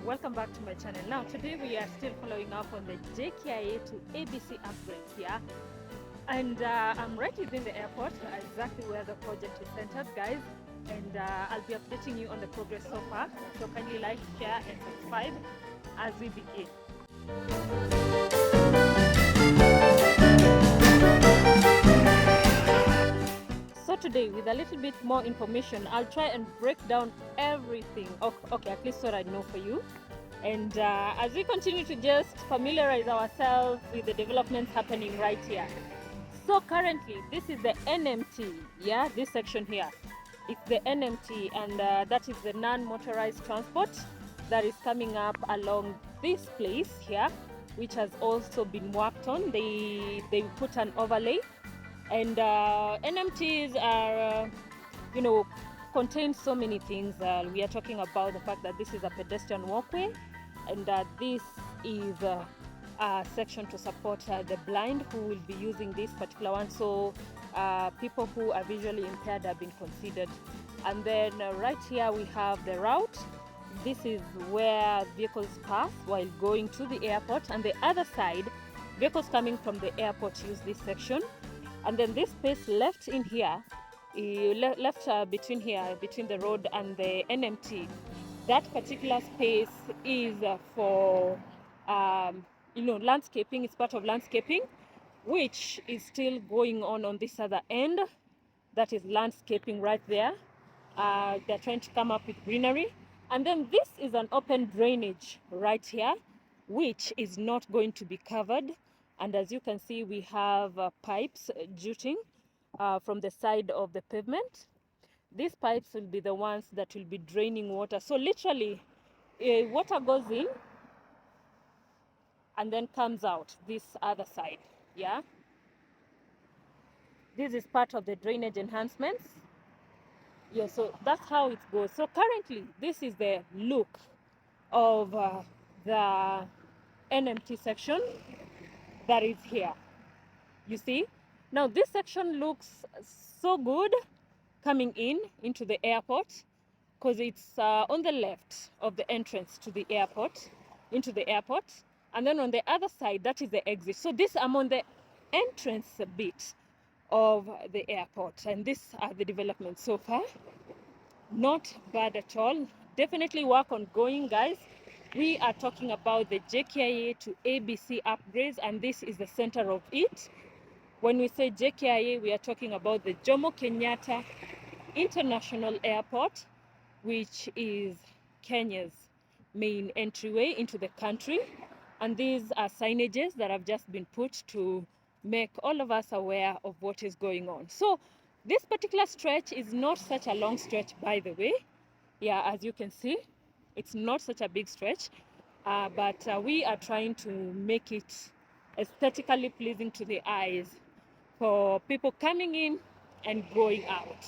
welcome back to my channel. Now today we are still following up on the JKIA to ABC upgrades here, and I'm right within the airport, exactly where the project is centered, guys, and I'll be updating you on the progress so far. So kindly like, share and subscribe as we begin. So today, with a little bit more information, I'll try and break down everything. Okay, at least what I know for you. And as we continue to just familiarize ourselves with the developments happening right here. So currently, this is the NMT, yeah, this section here. It's the NMT, and that is the non-motorized transport that is coming up along this place here, which has also been worked on. They put an overlay. And NMTs are, contain so many things. We are talking about the fact that this is a pedestrian walkway, and this is a section to support the blind who will be using this particular one. So people who are visually impaired have been considered. And then right here we have the route. This is where vehicles pass while going to the airport, and the other side, vehicles coming from the airport use this section. And then this space left in here, between the road and the NMT, that particular space is for landscaping. It's part of landscaping, which is still going on this other end. That is landscaping right there. They're trying to come up with greenery. And then this is an open drainage right here, which is not going to be covered. And as you can see, we have pipes jutting from the side of the pavement. These pipes will be the ones that will be draining water. So literally, water goes in and then comes out this other side, yeah? This is part of the drainage enhancements. Yeah, so that's how it goes. So currently, this is the look of the NMT section that is here. You see? Now this section looks so good coming into the airport, because it's on the left of the entrance to the airport, into the airport. And then on the other side, that is the exit. So I'm on the entrance bit of the airport, and these are the developments so far. Not bad at all. Definitely work ongoing, guys. We are talking about the JKIA to ABC upgrades, and this is the center of it. When we say JKIA, we are talking about the Jomo Kenyatta International Airport, which is Kenya's main entryway into the country. And these are signages that have just been put to make all of us aware of what is going on. So this particular stretch is not such a long stretch, by the way. Yeah, as you can see, it's not such a big stretch, but we are trying to make it aesthetically pleasing to the eyes for people coming in and going out.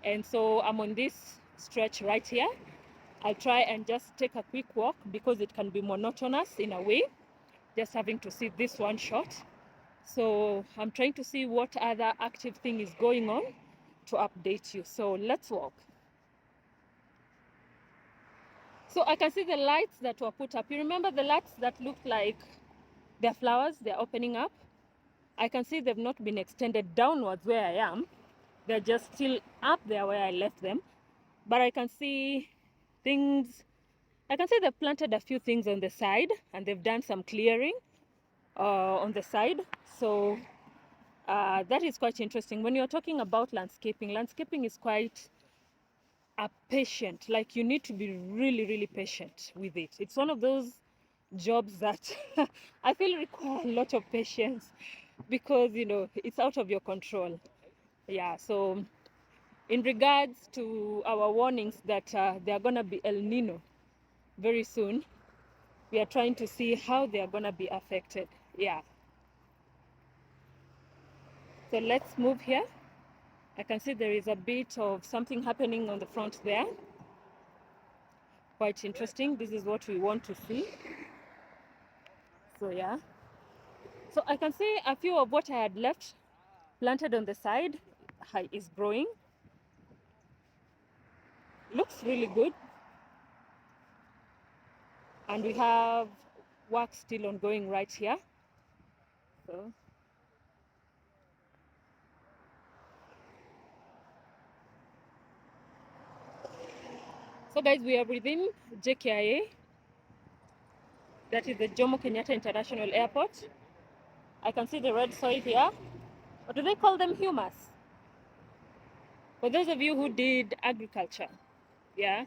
And so I'm on this stretch right here. I'll try and just take a quick walk because it can be monotonous in a way, just having to see this one shot. So I'm trying to see what other active thing is going on to update you. So let's walk. So I can see the lights that were put up. You remember the lights that looked like they're flowers, they're opening up? I can see they've not been extended downwards where I am. They're just still up there where I left them. But I can see things, I can see they've planted a few things on the side, and they've done some clearing on the side. So that is quite interesting. When you're talking about landscaping is quite patient. Like, you need to be really, really patient with it. It's one of those jobs that I feel require a lot of patience because, it's out of your control. Yeah, so in regards to our warnings that there are going to be El Nino very soon, we are trying to see how they are going to be affected. Yeah. So let's move here. I can see there is a bit of something happening on the front there. Quite interesting. This is what we want to see. So yeah. So I can see a few of what I had left planted on the side is growing. Looks really good. and we have work still ongoing right here. So guys, we are within JKIA, that is the Jomo Kenyatta International Airport. I can see the red soil here. Or do they call them humus? For those of you who did agriculture, yeah,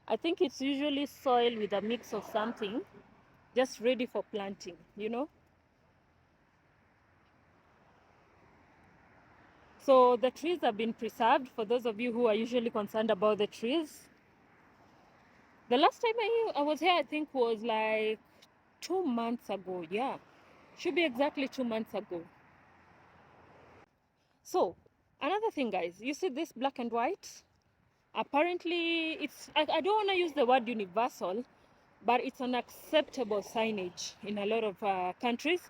I think it's usually soil with a mix of something, just ready for planting, you know? So the trees have been preserved, for those of you who are usually concerned about the trees. The last time I was here, I think was like 2 months ago. Yeah, should be exactly 2 months ago. So another thing, guys, you see this black and white? Apparently, I don't want to use the word universal, but it's an acceptable signage in a lot of countries,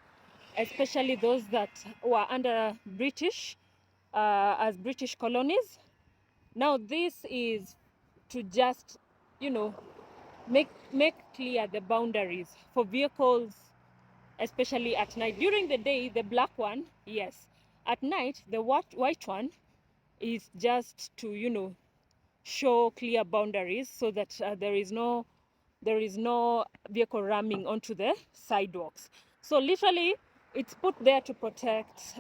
especially those that were under British, as British colonies. Now, this is to just, you know, make clear the boundaries for vehicles, especially at night. During the day, the black one, yes. At night, the white one is just to, you know, show clear boundaries so that there is no vehicle ramming onto the sidewalks. So literally, it's put there to protect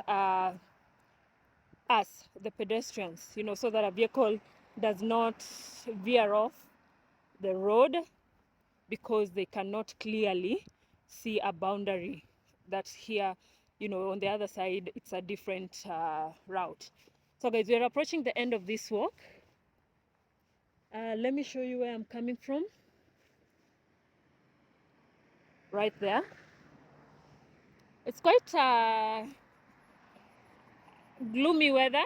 us, the pedestrians, you know, so that a vehicle does not veer off the road because they cannot clearly see a boundary that's here, you know, on the other side it's a different route. So guys, we're approaching the end of this walk. Let me show you where I'm coming from. Right there. It's quite gloomy weather.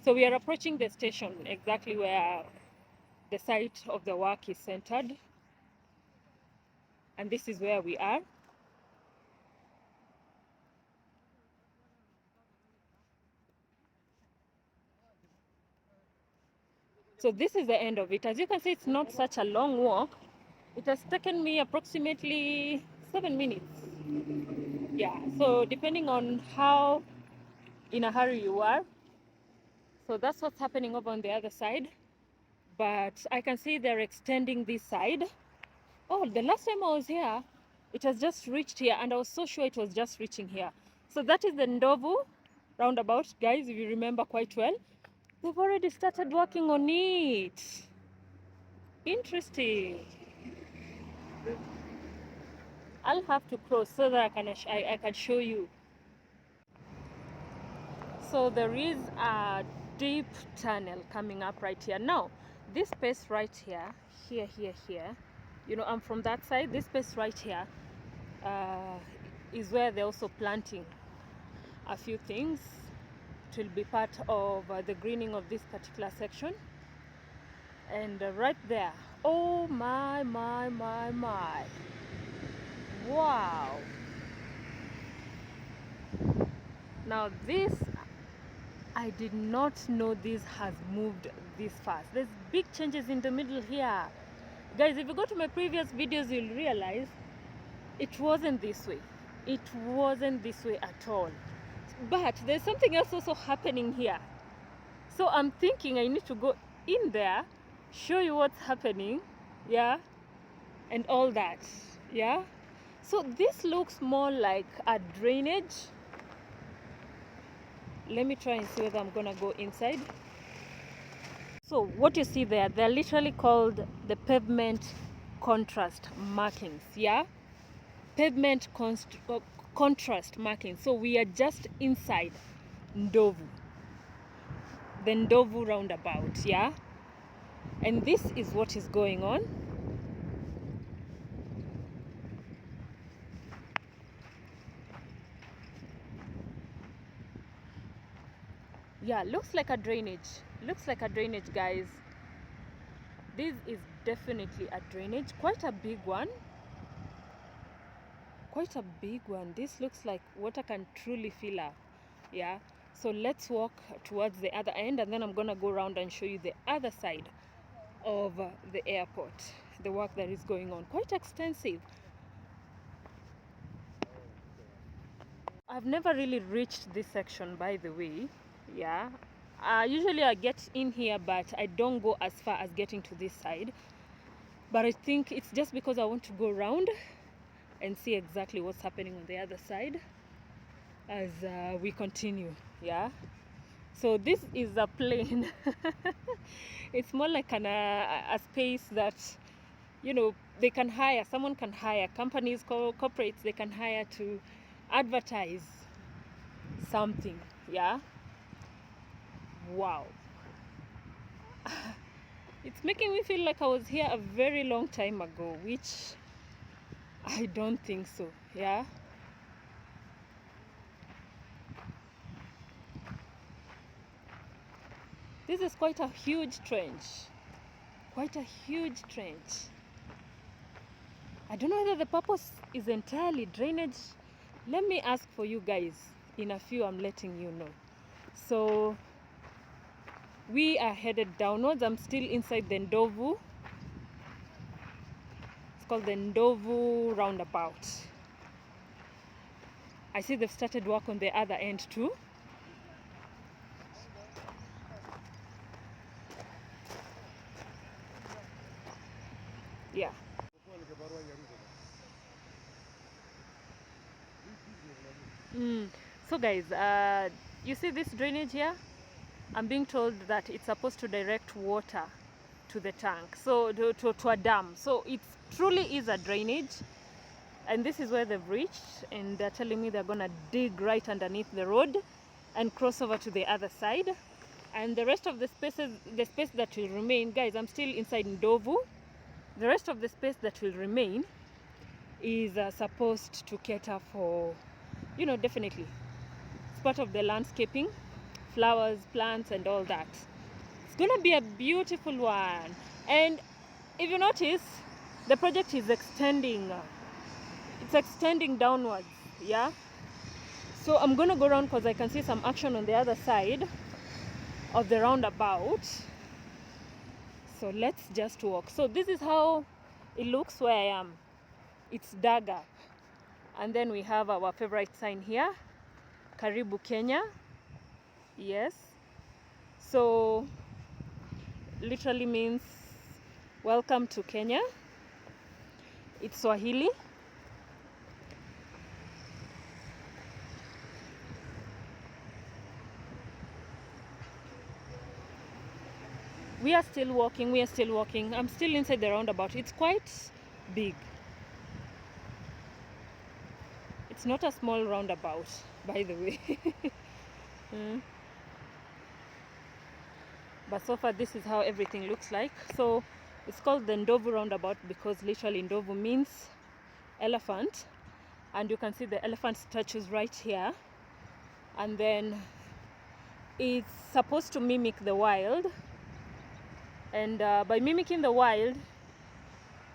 So we are approaching the station, exactly where the site of the work is centered. And this is where we are. So this is the end of it. As you can see, it's not such a long walk. It has taken me approximately 7 minutes. Yeah, so depending on how in a hurry you are. So that's what's happening over on the other side. But I can see they're extending this side. Oh, the last time I was here, it has just reached here, and I was so sure it was just reaching here. So that is the Ndovu roundabout, guys, if you remember quite well. They've already started working on it. Interesting. I'll have to cross so that I can show you. So there is a deep tunnel coming up right here. Now, this space right here, here, you know, I'm from that side. This space right here is where they're also planting a few things. It will be part of the greening of this particular section. And right there, oh my. Wow. Now this, I did not know this has moved this fast. There's big changes in the middle here. Guys, if you go to my previous videos, you'll realize it wasn't this way. It wasn't this way at all. But there's something else also happening here. So I'm thinking I need to go in there, show you what's happening, yeah, and all that, yeah. So this looks more like a drainage. Let me try and see whether I'm gonna go inside. So what you see there, they're literally called the pavement contrast markings, yeah? Pavement contrast markings. So we are just inside Ndovu, the Ndovu roundabout, yeah? And this is what is going on. Yeah, looks like a drainage. Looks like a drainage, guys. This is definitely a drainage, quite a big one. Quite a big one. This looks like water can truly fill up, yeah. So let's walk towards the other end, and then I'm gonna go around and show you the other side of the airport, the work that is going on. Quite extensive. I've never really reached this section, by the way. Yeah, usually I get in here, but I don't go as far as getting to this side. But I think it's just because I want to go around and see exactly what's happening on the other side as we continue. Yeah, so this is a plane. It's more like a space that, you know, they can hire, someone can hire, companies, corporates, they can hire to advertise something. Yeah, wow. It's making me feel like I was here a very long time ago, which I don't think so. Yeah, this is quite a huge trench, quite a huge trench. I don't know whether the purpose is entirely drainage. Let me ask for you guys. In a few, I'm letting you know. So we are headed downwards. I'm still inside the Ndovu. It's called the Ndovu roundabout. I see they've started work on the other end too. Yeah. So guys, you see this drainage here? I'm being told that it's supposed to direct water to the tank, so to a dam. So it truly is a drainage, and this is where they've reached, and they're telling me they're gonna dig right underneath the road and cross over to the other side. And the rest of the spaces, the space that will remain, guys, I'm still inside Ndovu. The rest of the space that will remain is supposed to cater for, you know, definitely it's part of the landscaping, flowers, plants, and all that. It's gonna be a beautiful one. And if you notice, the project is extending. It's extending downwards. Yeah. So I'm gonna go around because I can see some action on the other side of the roundabout. So let's just walk. So this is how it looks where I am. It's dug up. And then we have our favorite sign here, Karibu Kenya. Yes. So literally means welcome to Kenya. It's Swahili. We are still walking, I'm still inside the roundabout. It's quite big. It's not a small roundabout, by the way. But so far, this is how everything looks like. So it's called the Ndovu roundabout because literally Ndovu means elephant. And you can see the elephant statues right here. And then it's supposed to mimic the wild. And by mimicking the wild,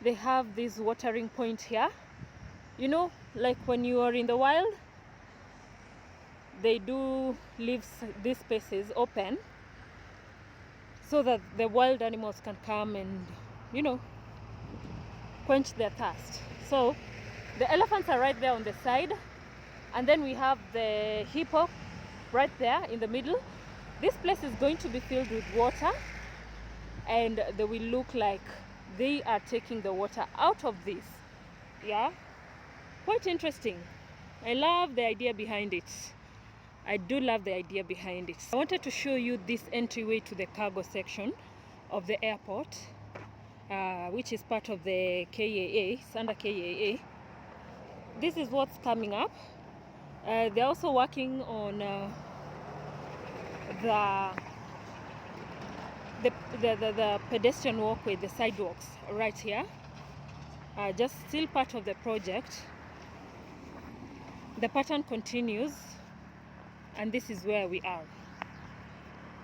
they have this watering point here. You know, like when you are in the wild, they do leave these spaces open so that the wild animals can come and, you know, quench their thirst. So the elephants are right there on the side, and then we have the hippo right there in the middle. This place is going to be filled with water, and they will look like they are taking the water out of this. Yeah, quite interesting. I love the idea behind it. I do love the idea behind it. I wanted to show you this entryway to the cargo section of the airport, which is part of the KIA. It's under KIA. This is what's coming up. They're also working on the pedestrian walkway, the sidewalks right here. Just still part of the project. The pattern continues, and this is where we are.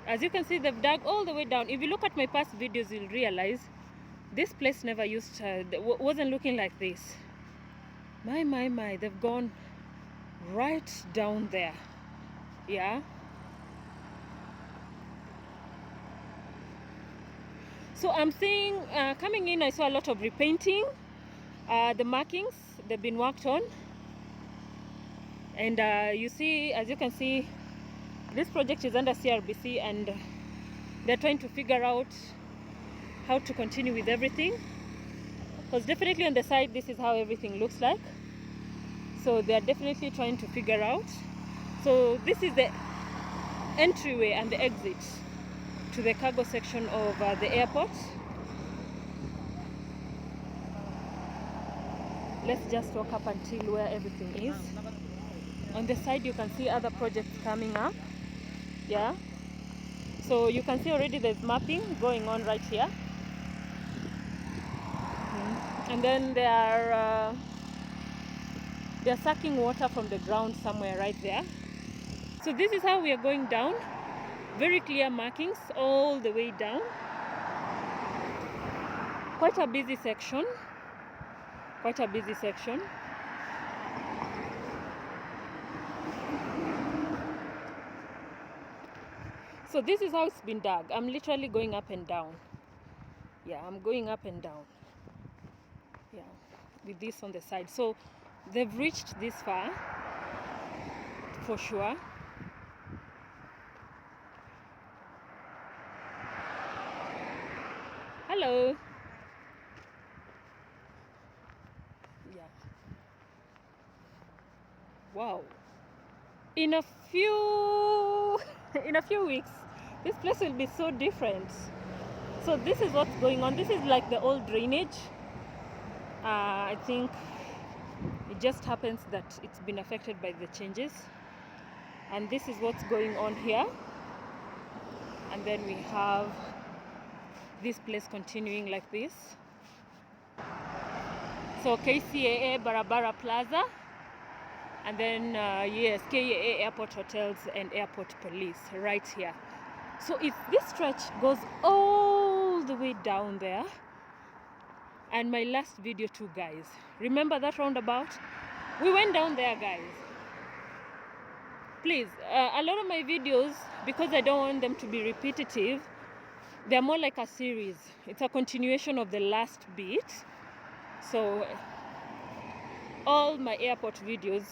As you can see, they've dug all the way down. If you look at my past videos, you'll realize this place never wasn't looking like this. My, they've gone right down there. Yeah, So I'm seeing, coming in, I saw a lot of repainting. The markings, they've been worked on. And you see, as you can see, this project is under CRBC, and they're trying to figure out how to continue with everything. Because definitely on the side, this is how everything looks like. So they're definitely trying to figure out. So this is the entryway and the exit to the cargo section of the airport. Let's just walk up until where everything is. On the side, you can see other projects coming up. Yeah. So you can see already there's mapping going on right here. And then they're sucking water from the ground somewhere right there. So this is how we are going down. Very clear markings all the way down. Quite a busy section. Quite a busy section. So this is how it's been dug. I'm literally going up and down. Yeah, I'm going up and down. Yeah, with this on the side. So they've reached this far, for sure. Hello. Yeah. Wow. In a few weeks, this place will be so different. So this is what's going on. This is like the old drainage. I think it just happens that it's been affected by the changes. And this is what's going on here. And then we have this place continuing like this. So KCAA Barabara Plaza. And then, yes, KIA Airport Hotels and Airport Police right here. So if this stretch goes all the way down there, and my last video too, guys, remember that roundabout? We went down there, guys. Please, a lot of my videos, because I don't want them to be repetitive, they're more like a series. It's a continuation of the last bit. So all my airport videos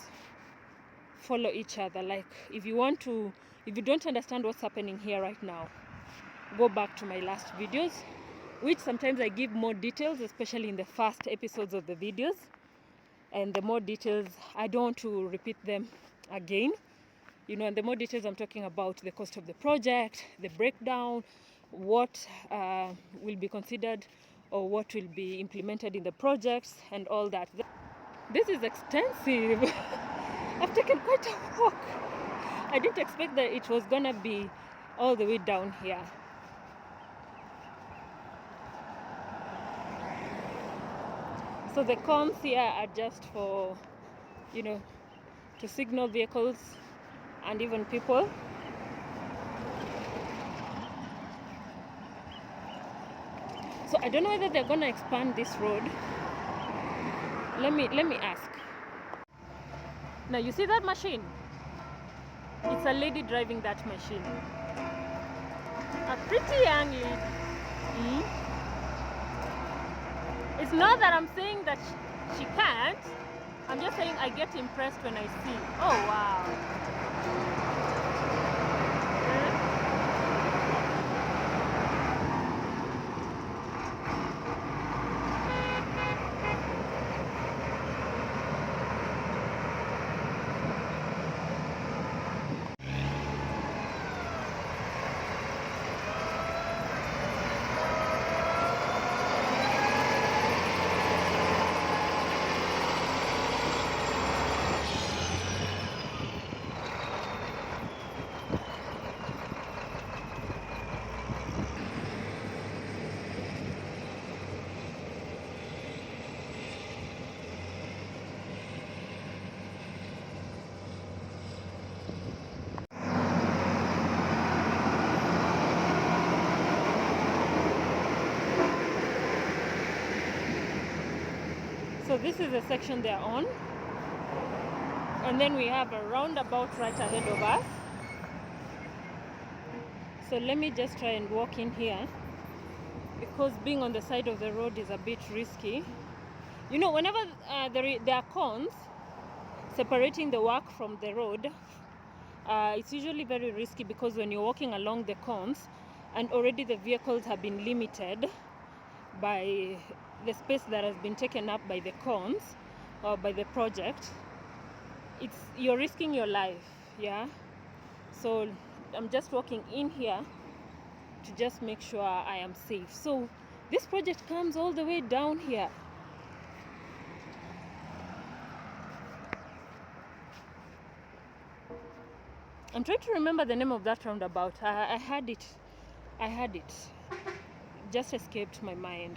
follow each other. Like if you don't understand what's happening here right now, go back to my last videos, which sometimes I give more details, especially in the first episodes of the videos. And the more details, I don't want to repeat them again. You know, and the more details I'm talking about the cost of the project, the breakdown, what will be considered or what will be implemented in the projects and all that. This is extensive. I've taken quite a walk. I didn't expect that it was gonna be all the way down here. So the cones here are just for, you know, to signal vehicles and even people. So I don't know whether they're gonna expand this road. Let me ask. Now you see that machine? It's a lady driving that machine. A pretty young lady. It's not that I'm saying that she can't. I'm just saying I get impressed when I see. Oh wow. So this is the section they're on. And then we have a roundabout right ahead of us. So let me just try and walk in here. because being on the side of the road is a bit risky. You know, whenever there are cones separating the work from the road, it's usually very risky, because when you're walking along the cones and already the vehicles have been limited by the space that has been taken up by the cones or by the project, you're risking your life. Yeah, so I'm just walking in here to just make sure I am safe. So this project comes all the way down here. I'm trying to remember the name of that roundabout. I had it. Just escaped my mind.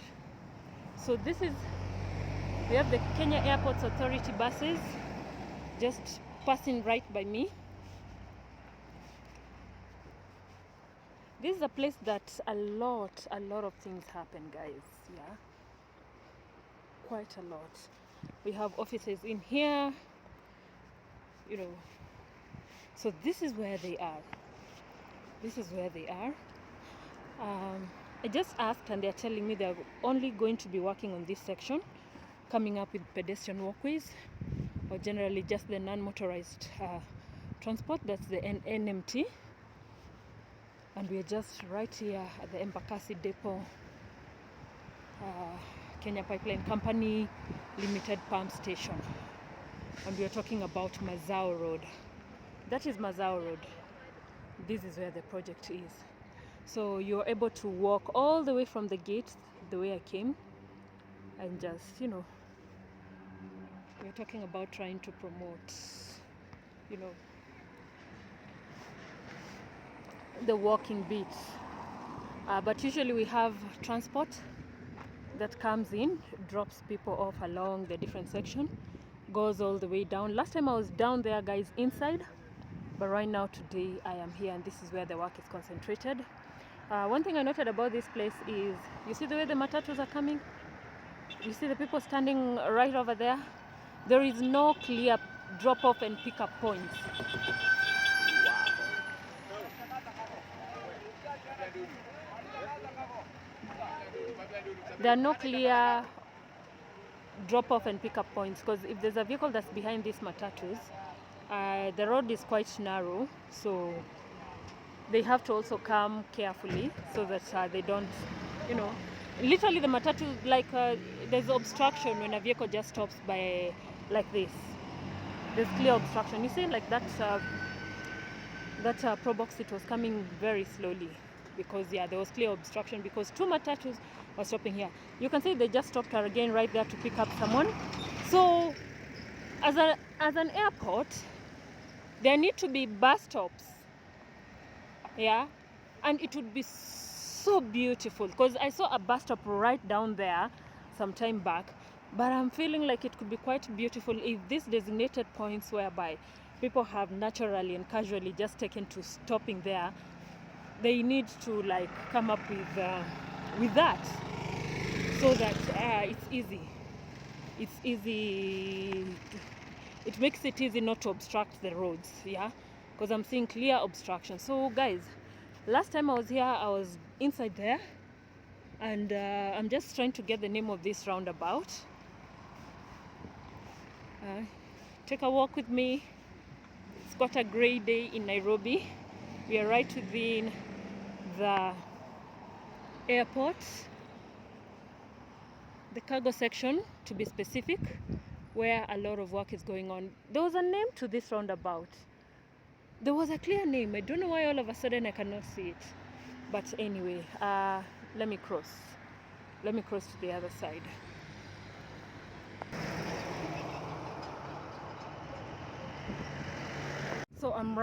So we have the Kenya Airports Authority buses just passing right by me. This is a place that a lot of things happen, guys. Yeah, quite a lot. We have offices in here, you know. So this is where they are. I just asked, and they're telling me they're only going to be working on this section, coming up with pedestrian walkways, or generally just the non-motorized transport. That's the NMT. And we're just right here at the Embakasi Depot, Kenya Pipeline Company Limited Pump Station. And we're talking about Mazao Road. That is Mazao Road. This is where the project is. So you're able to walk all the way from the gate, the way I came, and just, you know, we're talking about trying to promote, you know, the walking bit. But usually we have transport that comes in, drops people off along the different section, goes all the way down. Last time I was down there, guys, inside, but right now today I am here, and this is where the work is concentrated. One thing I noted about this place is, you see the way the matatus are coming? You see the people standing right over there? There is no clear drop-off and pick-up points. There are no clear drop-off and pick-up points, because if there's a vehicle that's behind these matatus, the road is quite narrow, so they have to also come carefully so that they don't, you know, literally the matatu, like there's obstruction when a vehicle just stops by like this. There's clear obstruction. You see, like that Pro Box, it was coming very slowly, because yeah, there was clear obstruction because two matatus were stopping here. You can see they just stopped her again right there to pick up someone. So as an airport, there need to be bus stops. Yeah, and it would be so beautiful, because I saw a bus stop right down there some time back, but I'm feeling like it could be quite beautiful if these designated points whereby people have naturally and casually just taken to stopping there, they need to like come up with that, so that it's easy, it makes it easy not to obstruct the roads. Yeah, because I'm seeing clear obstruction. So guys, last time I was here, I was inside there, and I'm just trying to get the name of this roundabout. Take a walk with me. It's got a great day in Nairobi. We are right within the airport, the cargo section to be specific, where a lot of work is going on. There was a name to this roundabout. There was a clear name. I don't know why all of a sudden I cannot see it. But anyway, let me cross to the other side. So I'm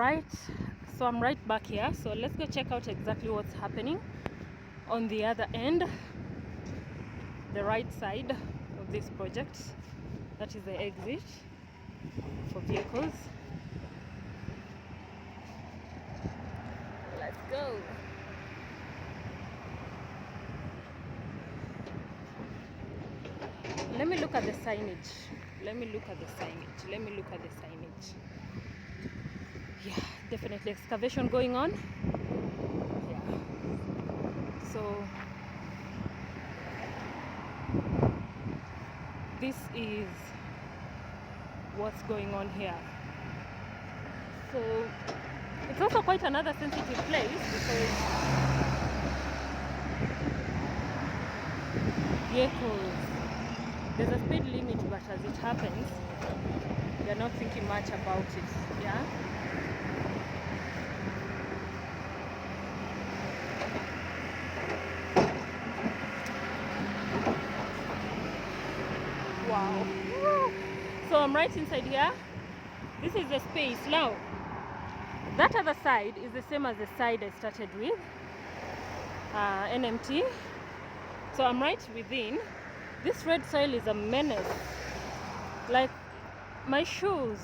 right back here. So let's go check out exactly what's happening on the other end, the right side of this project. That is the exit for vehicles. Let's go. Let me look at the signage. Yeah, definitely excavation going on. Yeah. So this is what's going on here. So it's also quite another sensitive place because vehicles, there's a speed limit, but as it happens, they're not thinking much about it. Yeah. Wow. So I'm right inside here. This is the space. Now, that other side is the same as the side I started with, NMT. So I'm right within. This red soil is a menace. Like my shoes,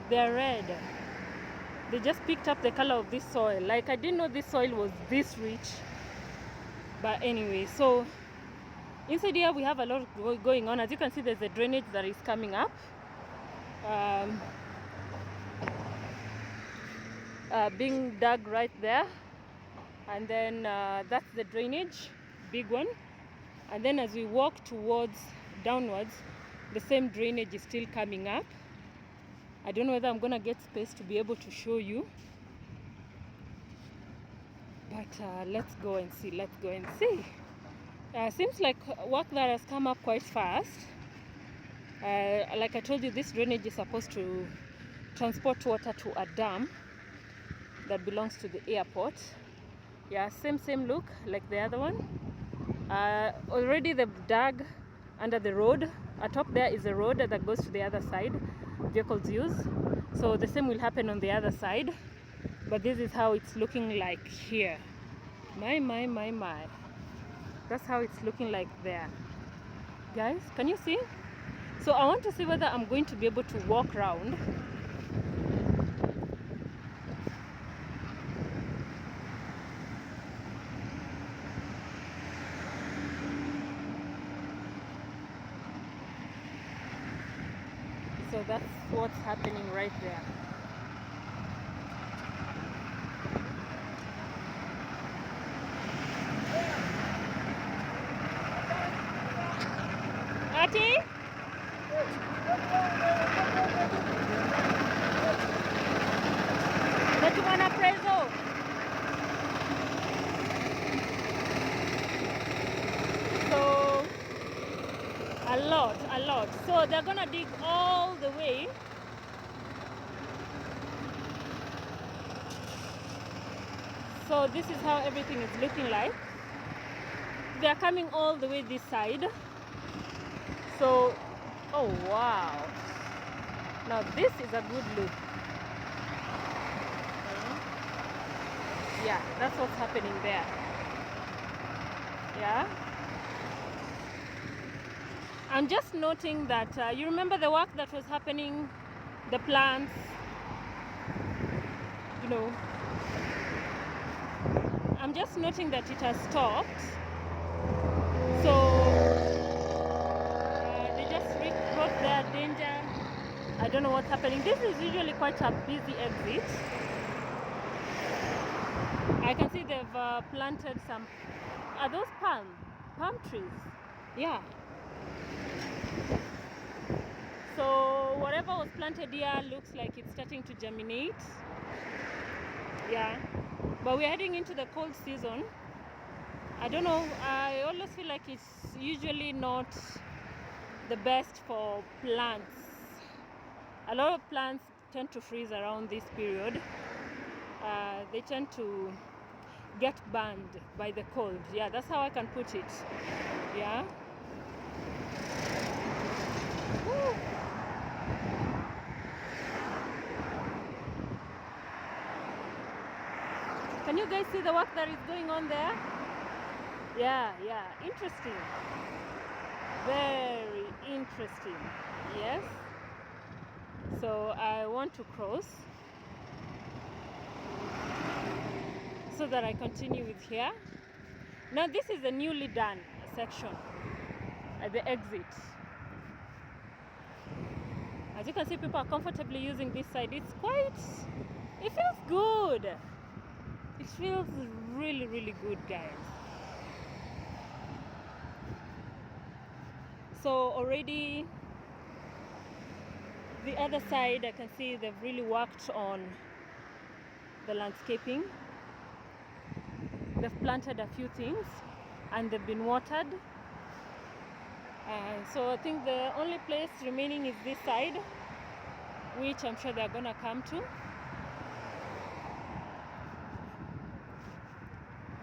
they're red. They just picked up the color of this soil. Like I didn't know this soil was this rich. But anyway, so inside here we have a lot going on. As you can see, there's a drainage that is coming up. Being dug right there. And then that's the drainage, big one. And then as we walk downwards, the same drainage is still coming up. I don't know whether I'm gonna get space to be able to show you. But let's go and see. Seems like work that has come up quite fast. Like I told you, this drainage is supposed to transport water to a dam that belongs to the airport. Yeah, same look like the other one. Already they've dug under the road. Atop there is a road that goes to the other side, vehicles use. So the same will happen on the other side. But this is how it's looking like here. My. That's how it's looking like there. Guys, can you see? So I want to see whether I'm going to be able to walk around. So that's what's happening right there. Ati? Natumana preso. So a lot. So they're gonna dig all the way. So this is how everything is looking like. They're coming all the way this side. So, oh wow. Now this is a good look. Yeah, that's what's happening there. Yeah. I'm just noting that, you remember the work that was happening, the plants, you know. I'm just noting that it has stopped. So, they just wrote their danger. I don't know what's happening. This is usually quite a busy exit. I can see they've planted some, are those palm trees? Yeah. So whatever was planted here looks like it's starting to germinate. Yeah, but we're heading into the cold season. I don't know, I always feel like it's usually not the best for plants. A lot of plants tend to freeze around this period. They tend to get burned by the cold. Yeah, that's how I can put it. Yeah. Woo. Can you guys see the work that is going on there? Yeah, interesting. Very interesting. Yes. So I want to cross so that I continue with here. Now this is a newly done section at the exit. As you can see, people are comfortably using this side. It feels good. It feels really good, guys. So already the other side, I can see they've really worked on the landscaping. They've planted a few things and they've been watered. So I think the only place remaining is this side, which I'm sure they're gonna come to.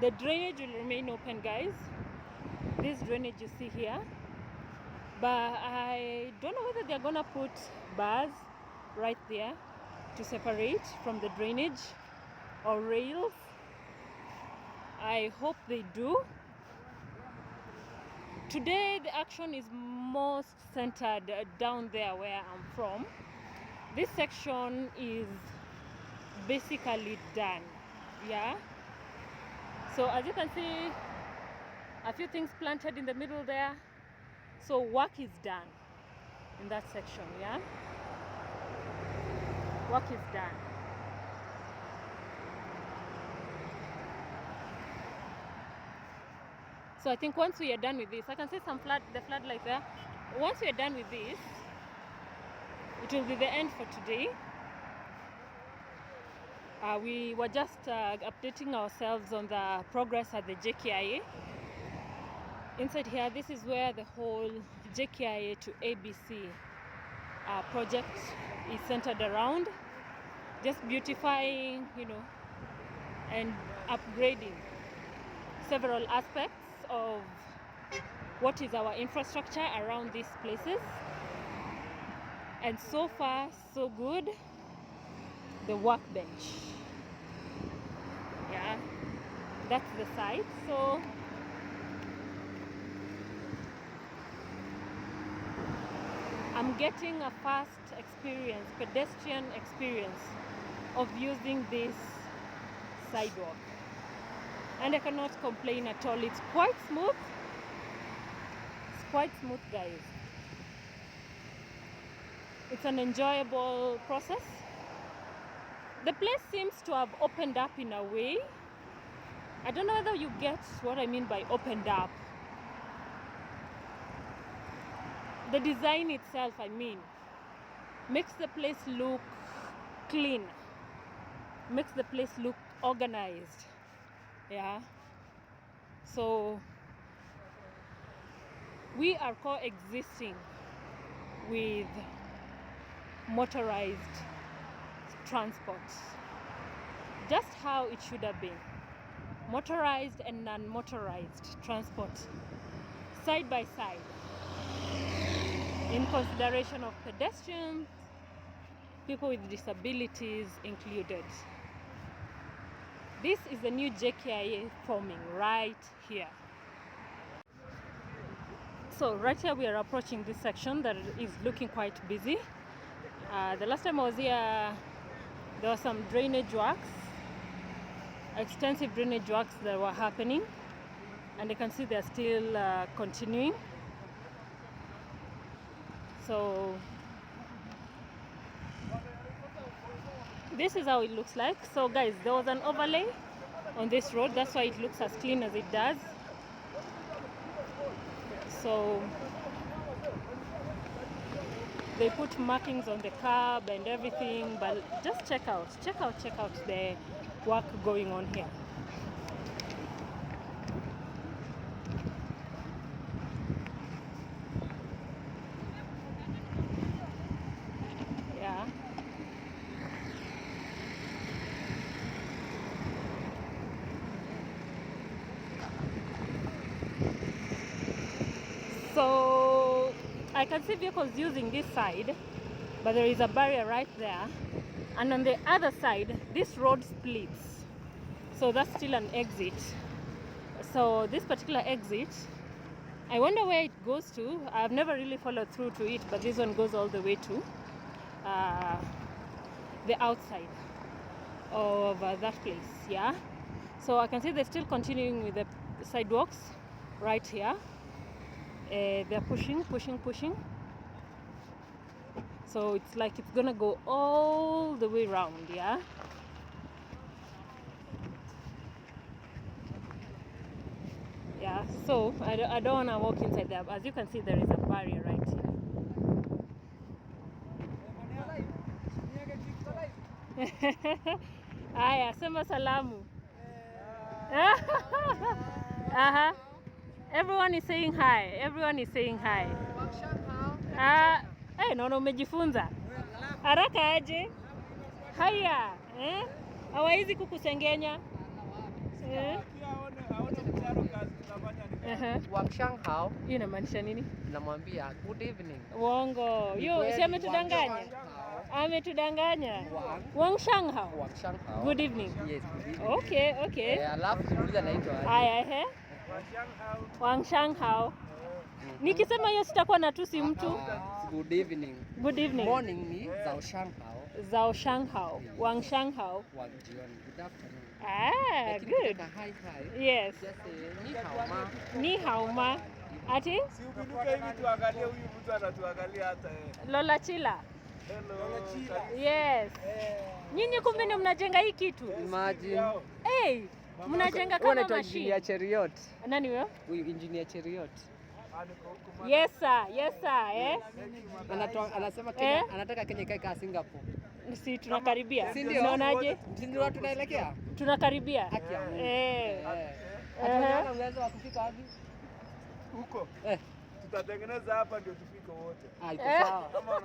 The drainage will remain open, guys. This drainage you see here, but I don't know whether they're gonna put bars right there to separate from the drainage or rails. I hope they do. Today the action is most centered down there where I'm from. This section is basically done, yeah. So as you can see, a few things planted in the middle there. So work is done in that section, yeah. Work is done. So I think once we are done with this, I can see the floodlight there. Once we are done with this, it will be the end for today. We were just updating ourselves on the progress at the JKIA. Inside here, this is where the whole JKIA to ABC project is centered around. Just beautifying, you know, and upgrading several aspects of what is our infrastructure around these places. And so far, so good. The workbench, yeah, that's the site. So I'm getting a fast experience, pedestrian experience of using this sidewalk, and I cannot complain at all. It's quite smooth. It's quite smooth, guys. It's an enjoyable process. The place seems to have opened up in a way. I don't know whether you get what I mean by opened up. The design itself, I mean, makes the place look clean, makes the place look organized, yeah. So we are coexisting with motorized transport, just how it should have been. Motorized and non-motorized transport side by side, in consideration of pedestrians, people with disabilities included. This is the new JKIA forming right here. So right here we are approaching this section that is looking quite busy. The last time I was here, there were some drainage works, extensive drainage works that were happening, and you can see they're still continuing. So this is how it looks like. So guys, there was an overlay on this road, that's why it looks as clean as it does. So they put markings on the curb and everything, but just check out the work going on here. Yeah. So I can see vehicles using this side, but there is a barrier right there, and on the other side this road splits, so that's still an exit. So this particular exit, I wonder where it goes to. I've never really followed through to it, but this one goes all the way to the outside of that place, yeah. So I can see they're still continuing with the sidewalks right here. They're pushing. So it's like it's gonna go all the way around, yeah. Yeah, so I don't want to walk inside there. As you can see, there is a barrier. barrier right here. Aya, sema salamu. Everyone is saying hi. Everyone is saying hi. Naona umejifunza. Haraka aje. Haya, hawaizi kukusengenya. Wangshanghao. Hiyo inamaanisha nini? Namwambia good evening. Uongo. Yo, si ametudanganya. Ametudanganya. Wangshanghao. Wangshanghao. Good evening. Yes, good evening. Okay. Alafu tuuliza naitwa aje? Haya, Wangshanghao. Nikisema hiyo sitakuwa natusi mtu. Good evening. Good evening. Morning ni Zaoshanghao. Zaoshanghao. Wangshanghao. Wanjioni. Good afternoon. Good. Hi. Yes. Just ni hao ma. Ni hao ma. Ati? Si ukinuka hivi tuangalie huyu mtu anatuangalia hata yeye. Lola Chila. Hello. Yes. Nyinyi kumbe ndio mnajenga hii kitu? Imagine. Hey, mnajenga kama machine. Engineer Cheriot. Nani huyo? Huyu Engineer Cheriot. Yes sir. Anasema Kenya, anataka Kenya ikae kama Singapore. Si tunakaribia. Si ndio? Unaonaje? Si ndio tunaelekea? Tunakaribia. Haki ya Mungu. Unaweza wakufika wapi? Huko. Tutatengeneza hapa ndio tufike wote. Iko sawa. Kama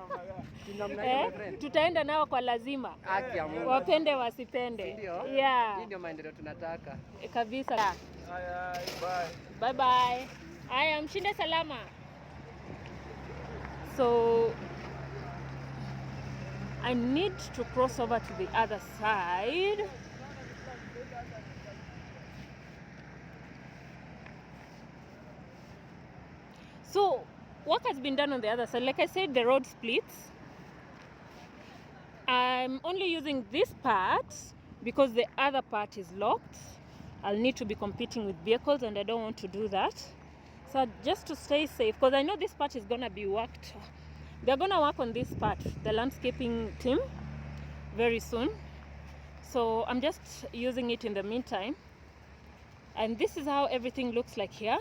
namna gani? Tutaenda nao kwa lazima. Haki ya Mungu. Wapende wasipende. Ndio? Yeah. Hii ndio maendeleo tunataka. Kabisa. Haya, bye. Bye. Haya, mshinde salama. So I need to cross over to the other side. So work has been done on the other side. Like I said, the road splits. I'm only using this part because the other part is locked. I'll need to be competing with vehicles and I don't want to do that. So just to stay safe, because I know this part is gonna be worked. They're gonna work on this part, the landscaping team, very soon. So I'm just using it in the meantime. And this is how everything looks like here.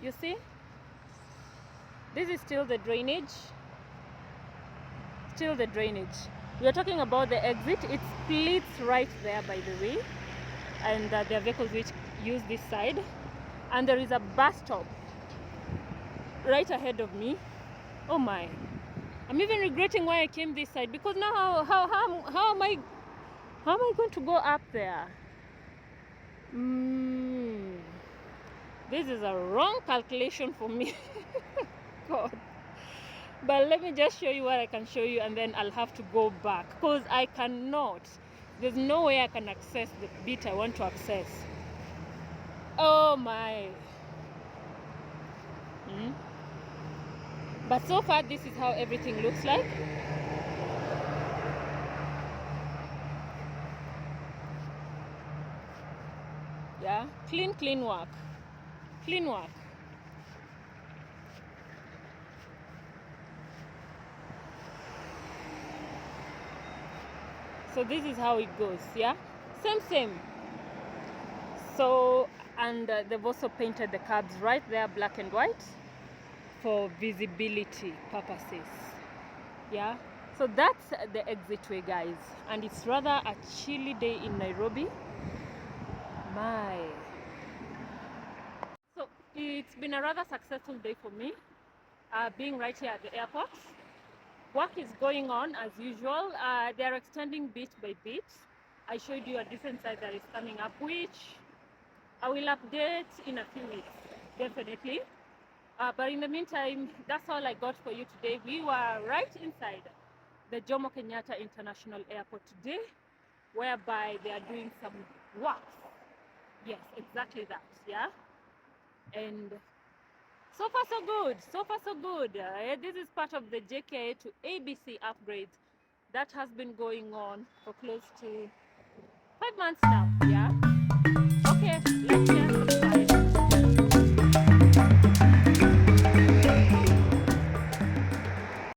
You see? This is still the drainage. Still the drainage. We are talking about the exit. It splits right there, by the way. And there are vehicles which use this side. And there is a bus stop right ahead of me. Oh my. I'm even regretting why I came this side, because now how am I going to go up there? This is a wrong calculation for me. God. But let me just show you what I can show you, and then I'll have to go back, because I cannot. There's no way I can access the bit I want to access. Oh my. But so far, this is how everything looks like. Yeah, clean work. Clean work. So this is how it goes, yeah? Same. So, and they've also painted the curbs right there, black and white, for visibility purposes, yeah? So that's the exitway, guys. And it's rather a chilly day in Nairobi. My. So it's been a rather successful day for me, being right here at the airport. Work is going on as usual. They're extending bit by bit. I showed you a different side that is coming up, which I will update in a few weeks, definitely. But in the meantime, that's all I got for you today. We were right inside the Jomo Kenyatta International Airport today, whereby they are doing some work. Yes, exactly that, yeah? And so far so good. This is part of the JKIA to ABC upgrade that has been going on for close to 5 months now, yeah? Okay, let's